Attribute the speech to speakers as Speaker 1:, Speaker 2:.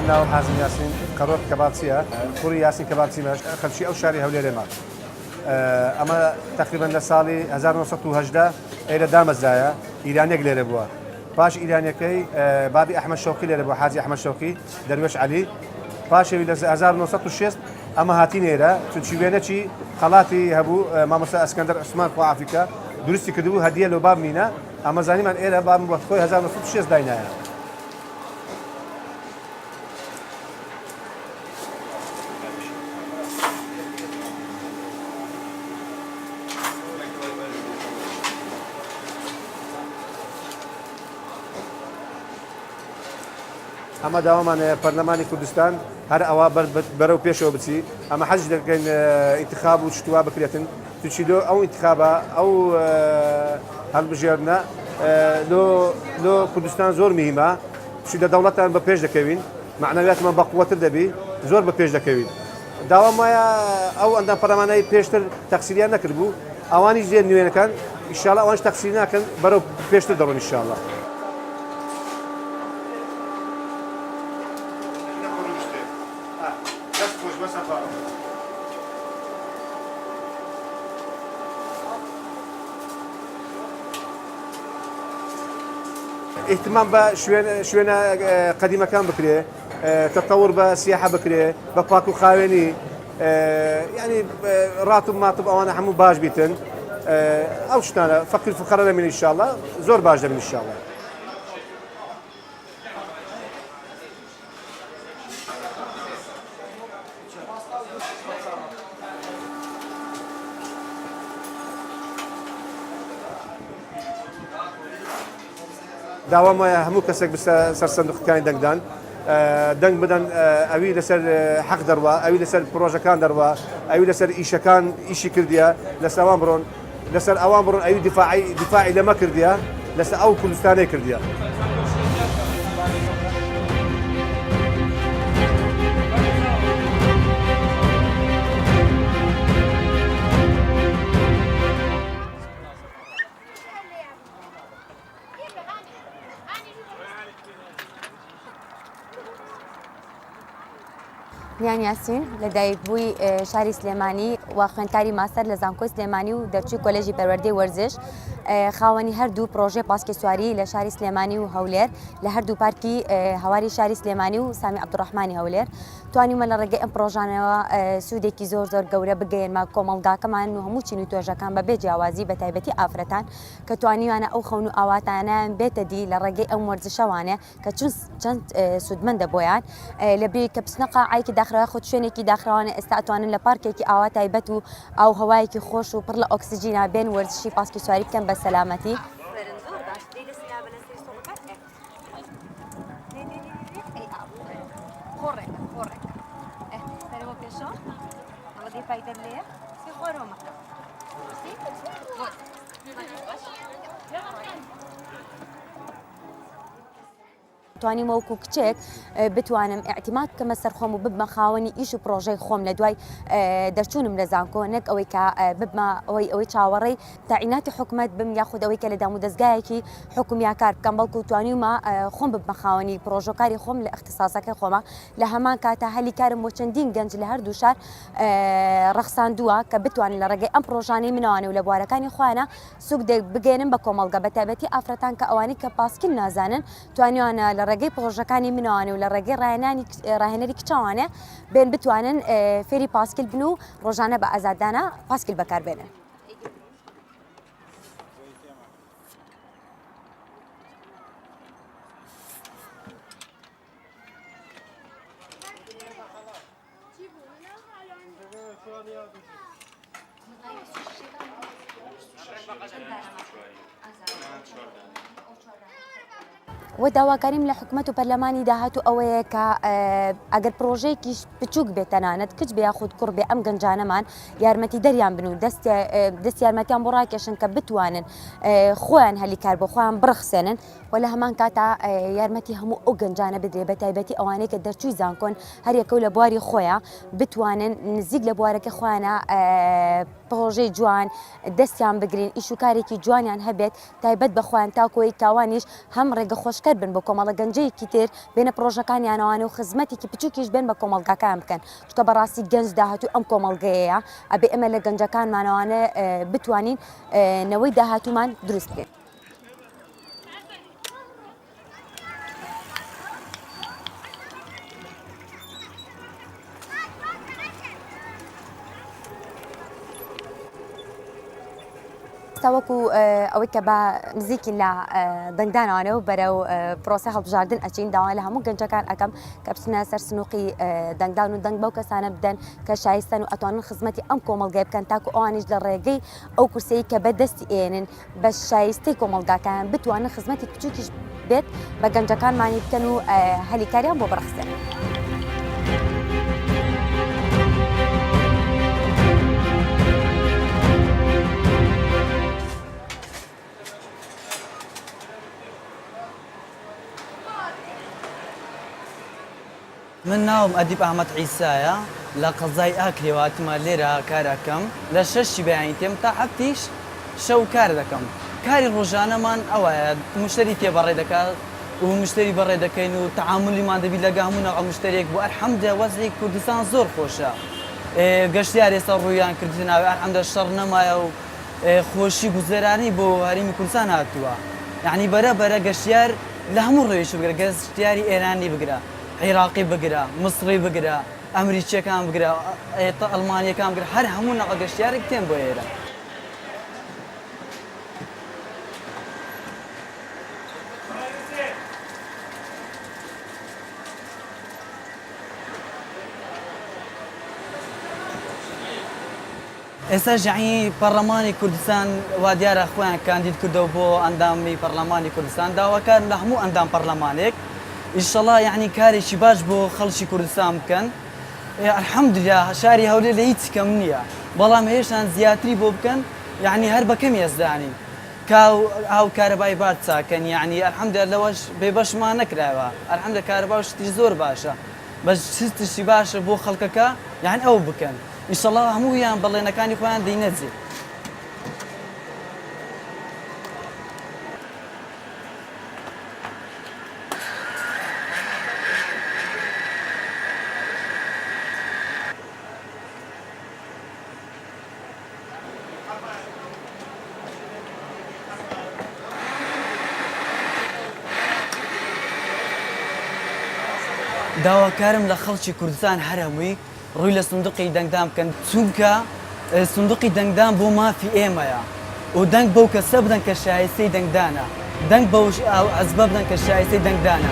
Speaker 1: ناو حازم یاسین کەڕۆک کەبابچیە کوڕی یاسین کەبابچیمەش خەلکی ئەو شاری هەولێرێ مات ئەمە تقریبا لە ساڵی 1970 ئێرە دامەزایە ئیرانێک لێرە بووە پاش ئیرانیەکەی بابی ئەحمەد شەوقی لێرە بووە حاجی ئەحمەد شەوقی دەروێش عەلی پاشەوی لە 1960 ئەمە هاتین ئێرە چونچی وێنەچی خەڵاتی هەبوو مامۆستا ئەسکەندەر عوسمان خوا عافیکە دروستی کردبوو هەدیە لەو باب نینە ئەمە زانیمان ئێرە بام وە خۆی 1960 داینایە ئەمە داوامانەیە پەرلەمانی کوردستان هەر ئەوە بەرەو پێشەوە بچی ئەمە حەز دەکەین ئینتخاب و شتوا بکرێتن تووشی دۆ ئەو ئینتخابە ئەو هەڵبژێردنە لۆ کوردستان زۆر میهمە تووشی لە دەوڵەتان بە پێش دەکەوین معنەویاتمان بەقووەتر دەبی زۆر بە پێش دەکەوین داوام وایە ئەو ئەندام پەرلەمانەی پێشتر تەقسیریان نەکردبوو ئەوانی زێر نوێنەکان ئینشاڵڵا ئەوانش تەقسیر ناکەن بەرەو پێشتر دەڕۆن ئینشاڵڵا اهتمام بە شوێنە قەدیمەکان بکرێ تەتەور بە سیاحە بکرێ بە پاک و خاوێنی یعنی ڕاتب ماتب ئەوانە هەموو باش بیتن ئەو شتانە فەقیر فوقەرە دەبین ئینشاڵڵا زۆر باش دەبین ئینشاڵڵا داوام وایە هەموو کەسێک بستە سەر سندوقەکانی دەنگدان دەنگ بدەن ئەوی لەسەر حەق دەڕوا ئەوی لەسەر پرۆژەکان دەڕوا ئەوی لەسەر ئیشەکان ئیشی کردیە لەسەر ئەوان بڕۆن لەسەر ئەوان بڕۆن ئەوی دیفاعی لەمە کردیە لەسەر ئەو کوردستانەی کردیە
Speaker 2: نیان یاسین لە دایکبووی شاری سلێمانی و خوێندکاری ماستەر لە زانکۆی سلێمانی و دەرچووی کۆلێژی پەروەردەی وەرزش خاوەنی هەردوو پرۆژێ پاسکی سواری لە شاری سلێمانی و هەولێر لە هەردوو پارکی هەواری شاری سلێمانی و سامی عەبدوڕەحمانی هەولێر توانیمە لە ڕێگەی ئەم پرۆژانەوە سوودێکی زۆر گەورە بگەێنمە کۆمەڵگاکەمان و هەموو چین و تۆژەکان بەبێ جیاوازی بە تایبەتی ئافرەتان کە توانیوانە ئەو خەون و ئاواتانیان بێتە دی لە ڕێگەی ئەم وەرزشەوانێ کە چەند سوودمەندە بۆیان لە بێ کە پسنە قاعایکی داخراوە خۆت شوێنێکی داخراوانە ئێستا ئەتوانن لە پارکێکی ئاوا تایبەت و ئاو هەوایەکی خۆش و پڕ لە ئۆکسیجینا بێن وەرزشی پاسکی سواری بکەن بە سەلامەتی توانیم وەکو کچێک بتوانم ئاعتیماد بکەمە سەر خۆم و ببمە خاوەنی ئیش و پرۆژەی خۆم لە دوای دەرچوونم لە زانکۆ نەک ئەوەی کە ببمە ئەوەی چاوەڕێی تاعیناتی حکومەت بم یاخود ئەوەی کە لە دام و دەستگایەکی حکومیان کار بکەم بەڵکو توانیمە خۆم ببمە خاوەنی پرۆژەکاری خۆم لە اختصاسەکەی خۆمە لە هەمان کاتە هەلی کارم بۆ چەندین گەنج لە هەردوو شار ڕەخساندووە کە بتوانن لە ڕێگەی ئەم پرۆژانەی منەوانێ و لە بوارەکانی خۆیانە سوک بگەێنن بە کۆمەڵگە بە تایبەتی ئافرەتان کە ئەوانی کە پاسکیل نازانن توانیوانە لە ڕێگەی پرۆژەکانی منەوانێ و لە ڕێگەی ڕاهێنەری کچەوانێ بێن بتوانن فێری پاسکیل بن و ڕۆژانە بە ئازادانە پاسکیل بەکاربێنن. و داواکاریم لە حکومەت و پەرلەمانی داهات و ئەوەیە کە ئەگەر پرۆژەیەکیش بچووک بێت تەنانەت کچ بێ یاخود کوڕ بێ ئەم گەنجانەمان یارمەتی دەریان بن و دەست یارمەتیان بۆ ڕاکێشن کە بتوانن خۆیان هەلی کار بۆ خۆیان بڕخسێنن و لە هەمان کاتە یارمەتی هەموو ئەو گەنجانە بدرێ بە تایبەتی ئەوانەیە کە دەرچووی زانکۆن هەریەکە و لە بواری خۆیان بتوانن نزیک لە بوارەکە خۆیانە پرۆژەی جوان دەستیان بگرین ئیش و کارێکی جوانیان هەبێت تایبەت بە خۆیان تاکۆی تاوانیش هەم ڕێگە خۆشکە زیاتر بن بۆ کۆمەڵە گەنجەیەکی تر بێنە پرۆژەکانیانەوانە و خزمەتێکی بچووکیش بێن بە کۆمەڵگاکان بکەن چکە بەڕاستی گەنج داهاتوو ئەم کۆمەڵگەیەیە ئەبێ ئەمە لە گەنجەکانمانەوانە بتوانین نەوەی داهاتوومان دروست بکەین. وەکو ئەوەی کە بە نزیکی لە دەنگدانەوانە و بەرەو پرۆسی هەڵبژاردن ئەچین داوای لە هەموو گەنجەکان ئەەکەم کە بچنە سەر سنووقی دەنگدان و دەنگ بەو کەسانە بدەن کە شایستن و ئەتوانن خزمەتی ئەم کۆمەڵگەی بکەن تاکو ئەوانیش لە ڕێگەی ئەو کورسەی کە بەدەستی ئێنن بە شایستەی کۆمەڵگاکان بتوانن خزمەتی کچووکیش بێت بە گەنجەکانمانی بکەن و هەلیکاریان بۆ بڕخسێن.
Speaker 3: من ناوم ئەدیب ئەحمەد عیسایە لە قەزای ئاکرێ هاتمە لێرە کار ئەکەم لە 6 بەیانی تێم تا 7 شەو کار دەکەم. کاری ڕۆژانەمان ئەوەیە مشتری تێبەڕێ دەکات و مشتری بەڕێ دەکەین و تەعاملیمان دەبی لەگە هەموو نەوع مشترێک بۆ ئەرحەمدە وەزعی کوردستان زۆر خۆشە. گەشتیار ئێستا ڕوویان کردناوێ ئەرحەمدە شەڕ نەمایە و خۆشی گوزەرانی بۆ هەرێمی کوردستان هاتووە. یعنی بەرە گەشتیار لە هەموو ڕێوەیەکی بگرە گەشتیاری ئێرانی بگرە. عێراقی بگرە، مصری بگرە، ئەمریکیەکان بگرە، ئەڵمانیەکان بگرە، هەر هەموو نەوع گەشتیارێک تێن بۆ ئێرە. ئێستا ژعی پەرلەمانی کوردستان وا دیارە خۆیان کاندید کردەوە بۆ ئەندامی پەرلەمانی کوردستان داواکار لە هەموو ئەندام پەرلەمانێک ئینشەڵڵا یعنی کارێکی باش بۆ خەڵکی کوردستان بکەن. ئەلحەمدولیا شاری هەولێر لە هیچ کەم نییە بەڵام هێشتان زیاتری بۆ بکەن یعنی هەر بەکەمی ئێزدانی ئاو کارەبای بار چاکەن یعنی ئەلحەمدولیا لەوەش بێبەشمان نەکراوە ئەلحەمدە کارەبا شتی زۆر باشە بەس شتشی باشە بۆ خەڵکەکە یعنی ئەو بکەن ئینشەڵڵا هەموویان بەڵێنەکانی خۆیان دەینەجێ. داواکارم لە خەڵکی کوردستان هەر هەمووی ڕووی لە سندوقی دەنگدان بکەن چونکە سندوقی دەنگدان بۆ مافی ئێمەیە و دەنگ بەو کەسە بدەن کە شایستەی دەنگدانە دەنگ بەو عەزبە بدەن کە شایستەی دەنگدانە.